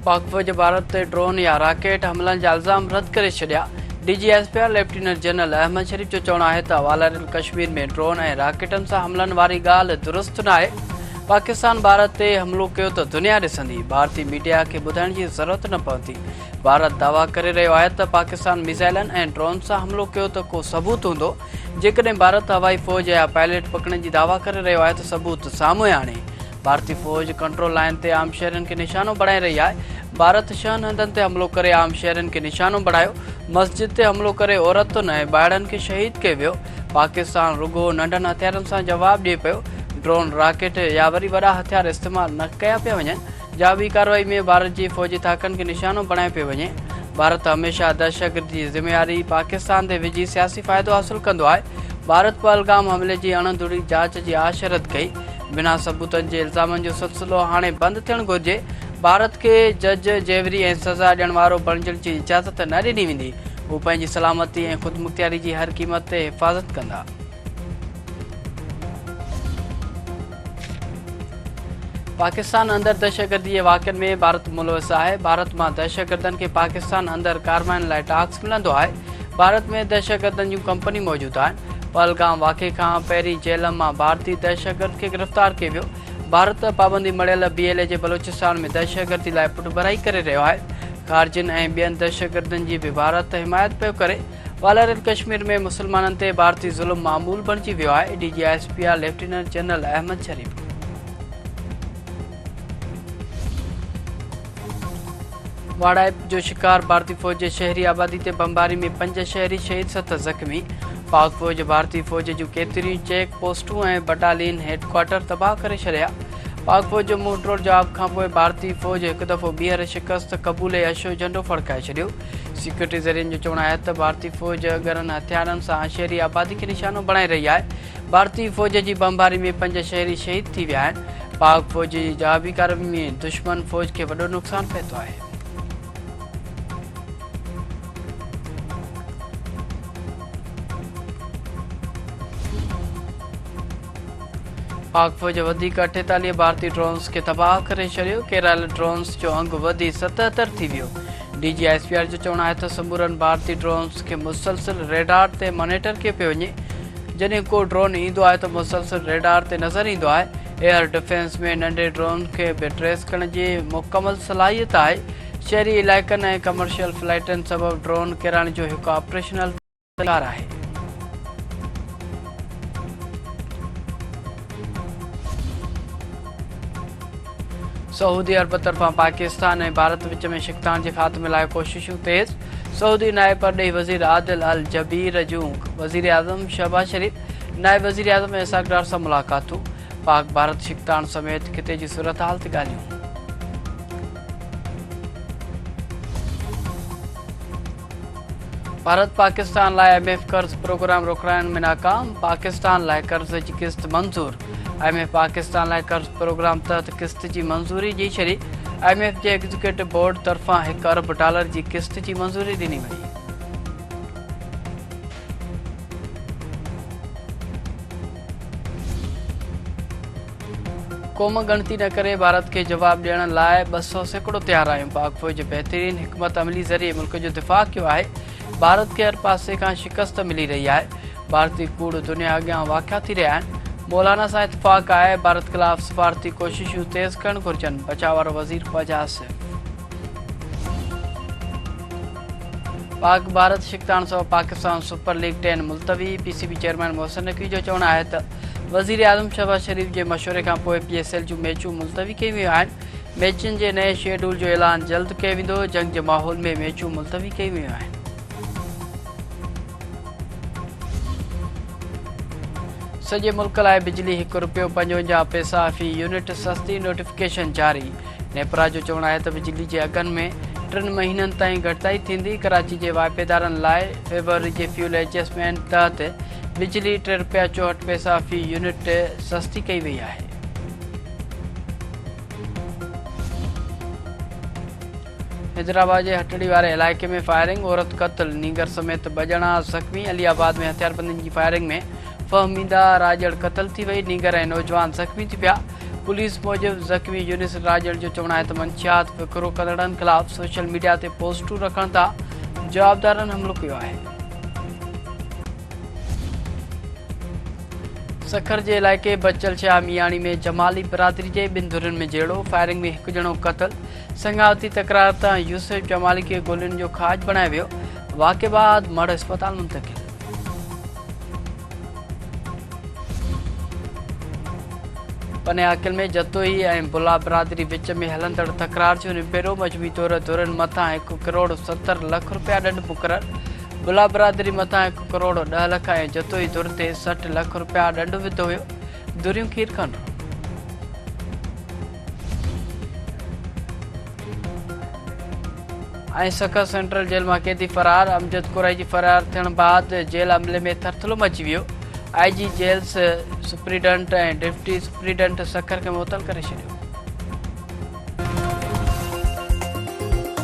पाक फ़ौज भारत ते ड्रोन या रॉकेट हमलनि जा इल्ज़ाम रद्द करे छॾिया। DGSPR लेफ्टिनेंट जनरल अहमद शरीफ जो चवणु आहे त वालरल कश्मीर में ड्रोन ऐं रॉकेटनि सां हमलनि वारी ॻाल्हि दुरुस्त न आहे। पाकिस्तान भारत ते हमलो कयो त दुनिया ॾिसंदी। भारतीय मीडिया खे ॿुधाइण जी ज़रूरत न पवंदी। भारत दावा करे रहियो आहे त पाकिस्तान मिसाइलनि ऐं ड्रोन सां हमलो कयो त को सबूत हूंदो। जेकॾहिं भारत हवाई फ़ौज या पायलट पकड़ण जी दावा करे रहियो आहे त सबूत साम्हूं आणे। भारतीय फ़ौज कंट्रोल लाइन ते आम शहरनि खे निशानो बणाए रही आहे। भारत 6 हंधनि ते हमलो करे आम शहरनि खे निशानो बणायो। मस्जिद ते हमलो करे औरतुनि ऐं ॿारनि खे शहीद कयो वियो। पाकिस्तान रुगो नंढनि हथियारनि सां जवाबु ॾिए पियो। ड्रोन रॉकेट या वरी वॾा हथियार इस्तेमालु न कया पिया वञनि। जाबी कार्रवाई में भारत जी फ़ौजी ताक़तनि खे निशानो बणाए पियो वञे। भारत हमेशह दहशतगर्दी जी ज़िम्मेवारी पाकिस्तान ते विझी सियासी फ़ाइदो हासिलु कंदो आहे। भारत पहलगाम हमले जी अणधुरी जांच जी आश रद्द कई। बिना सबूतनि जे इल्ज़ामनि जो सिलसिलो हाणे बंदि थियणु घुरिजे। भारत खे जज जेवरी ऐं सज़ा ॾियण वारो बणिजण जी इजाज़त न ॾिनी वेंदी। हू पंहिंजी सलामती ऐं ख़ुदमुख्तियारी जी हर क़ीमत ते हिफ़ाज़त कंदा। पाकिस्तान अंदर दहशतगर्दी जे वाक़िअनि में भारत मुलविस आहे। भारत मां दहशतगर्दनि खे पाकिस्तान अंदर कारवाइन लाइ टास्क मिलंदो आहे। भारत में दहशतगर्दनि जूं कंपनी मौजूदु आहिनि। पहलगाम वाक़े खां पहिरीं जेल मां भारतीय दहशतगर्द खे गिरफ़्तार कयो वियो। भारत पाबंदी मड़ियल BLA जे बलोचिस्तान में दहशतगर्दी लाइ पुठभराई करे रहियो आहे। ख़ारजियुनि ऐं ॿियनि दहशतगर्दनि जी बि भारत हिमायत पियो करे। वालरल कश्मीर में मुसलमाननि ते भारतीय ज़ुल्म मामूल बणिजी वियो आहे। DGSPR लेफ्टिनेंट जनरल अहमद शरीफ वाड़ाइप जो शिकार भारतीय फ़ौज जे शहरी आबादी ते बमबारी में 5 शहरी शहीद 7 ज़ख़्मी। पाक फ़ौज भारतीय फ़ौज जूं केतिरियूं चेक पोस्टूं ऐं बटालियन हेडक्वार्टर तबाह करे छॾिया। पाक फ़ौज जो मुंहुंतोड़ जवाब खां पोइ भारतीय फ़ौज हिकु दफ़ो ॿीहर शिकस्त क़बूले अशो झंडो फड़काए छॾियो। सिक्योरिटी ज़रियनि जो चवणु आहे त भारतीय फ़ौज गरनि हथियारनि सां शहरी आबादी खे निशानो बणाए रही आहे। भारतीय फ़ौज जी बमबारी में 5 शहरी शहीद थी विया आहिनि। पाक फ़ौज जी जवाबी कार्रवाई में दुश्मन फ़ौज खे वॾो नुक़सानु पए थो आहे। पाक फ़ौज वधीक 48 भारतीय ड्रोन्स खे तबाह करे छॾियो। केरल ड्रोन्स जो अंग वधी 77 थी वियो। DGSPR जो चवणु आहे त समूरनि भारतीय ड्रोन्स खे मुसलसिल रेडार ते मॉनिटर कयो पियो वञे। जॾहिं को ड्रोन ईंदो आहे त मुसलसिल रेडार ते नज़र ईंदो आहे। एयर डिफेंस में नंढे ड्रोन खे बि ट्रेस करण जी मुकमल सलाहियत आहे। शहरी इलाइक़नि ऐं कमर्शियल फ्लाइटनि सबबि ड्रोन किरण जो हिकु ऑपरेशनल तयार आहे। सऊदी अरब तरफ़ां पाकिस्तान ऐं भारत विच में शिकतान जे ख़ात्मे लाइ कोशिशूं तेज़। सऊदी नायब परॾेही वज़ीर आदिल अल जबीर जूं वज़ीर आज़म शहबाज शरीफ, नायब वज़ीर आज़म इसाक डार सां मुलाक़ातूं। पाक भारत शिकतान समेत खिते जी सूरत हाल ते ॻाल्हियूं। भारत पाकिस्तान लाइ IMF कर्ज़ प्रोग्राम रोकराइण में नाकाम। पाकिस्तान लाइ कर्ज़ जी किस्त मंज़ूर। IMF पाकिस्तान लाइ कर्ज़ प्रोग्राम तहत किस्त जी मंज़ूरी ॾेई छॾी। IMF जे एग्ज़ीक्यूटिव बोर्ड तरफ़ां $1 अरब जी किस्त जी मंज़ूरी ॾिनी वई। क़ौम ॻणती न करे भारत खे जवाबु ॾियण लाइ 200 सैकड़ो तयारु आहियूं। पाक फ़ौज बहितरीन हिकमत अमली ज़रिए मुल्क जो दिफ़ा कयो आहे। भारत खे हर पासे खां शिकस्त मिली रही आहे। भारतीय कूड़ दुनिया अॻियां वाक़िआ थी रहिया आहिनि। मौलाना सां इतफ़ाक़ आहे। भारत ख़िलाफ़ सफ़ारती कोशिशूं तेज़ करणु घुरिजनि। बचाव वारो वज़ीर ख़्वाजा आसिफ। पाक भारत शिकतान सां Pakistan super league 10 मुलतवी। PCB chairman Mohsin Naqvi जो चवणु आहे त वज़ीर आज़म शहबाज शरीफ जे मशवरे खां पोइ PSL जूं मैचूं मुलतवी कयूं वियूं आहिनि। मैचुनि जे नए शेड्यूल जो ऐलान जल्द कयो वेंदो। जंग जे माहौल में मैचूं मुलतवी कयूं वियूं आहिनि। सॼे मुल्क लाइ बिजली ₹1.55 फ़ी यूनिट सस्ती। नोटिफिकेशन जारी। नेपरा जो चवणु आहे त बिजली जे अघनि में 3 महीननि ताईं घटिताई थींदी। कराची जे वाइपेदारनि लाइ फेबरवरी जे फ्यूल एडजस्टमेंट तहत बिजली ₹3.64 फ़ी यूनिट सस्ती कई वई आहे। हैदराबाद जे हटड़ी वारे इलाइक़े में फायरिंग, औरत क़त्ल, नीगर समेत 2 ॼणा ज़ख़्मी। अलीआबाद में हथियारबंदियुनि जी फायरिंग में फ़हमीदा राजड़ क़त्ल थी वई। नीगर ऐं नौजवान ज़ख़्मी थी पिया। पुलिस मूजिब ज़ख़्मी यूनिस राजन जो चवणु आहे त मंशियात विकिरो कंदड़नि ख़िलाफ़ सोशल मीडिया ते पोस्टूं रखण तां जवाबदारनि हमलो कयो आहे। सखर जे इलाइक़े बचल शाह मियाणी में जमाली बिरादरी जे ॿिनि धुरियुनि में जहिड़ो फायरिंग में हिकु ॼणो क़तल। संगावती तकरार तां यूसुफ जमाली खे गोलियुनि जो खाज बणायो वियो। वाक़े बाद मढ़ अस्पताल मुंतक़िल। पनियाकिल में जतोई ऐं बुला बिरादरी विच में हलंदड़ तकरार जो निबेरो मजबूरी तौर धुरियुनि मथां 1 करोड़ 70 लख रुपया ॾंढ मुक़ररु। बुला बिरादरी मथां 1 करोड़ 10 लख ऐं जतोई धुर ते 60 लख रुपया ॾंढ विधो हुयो। धुरियूं खीर खंड। ऐं सखर सेंट्रल जेल मां कैदी फरार। अमजद कुरैशी फरार थियण बाद जेल अमले में थरथलो मची वियो। IG जेल सुप्रीडेंट ऐं डिप्टी सुप्रीडेंट सखर खे मुअतल करे छॾियो।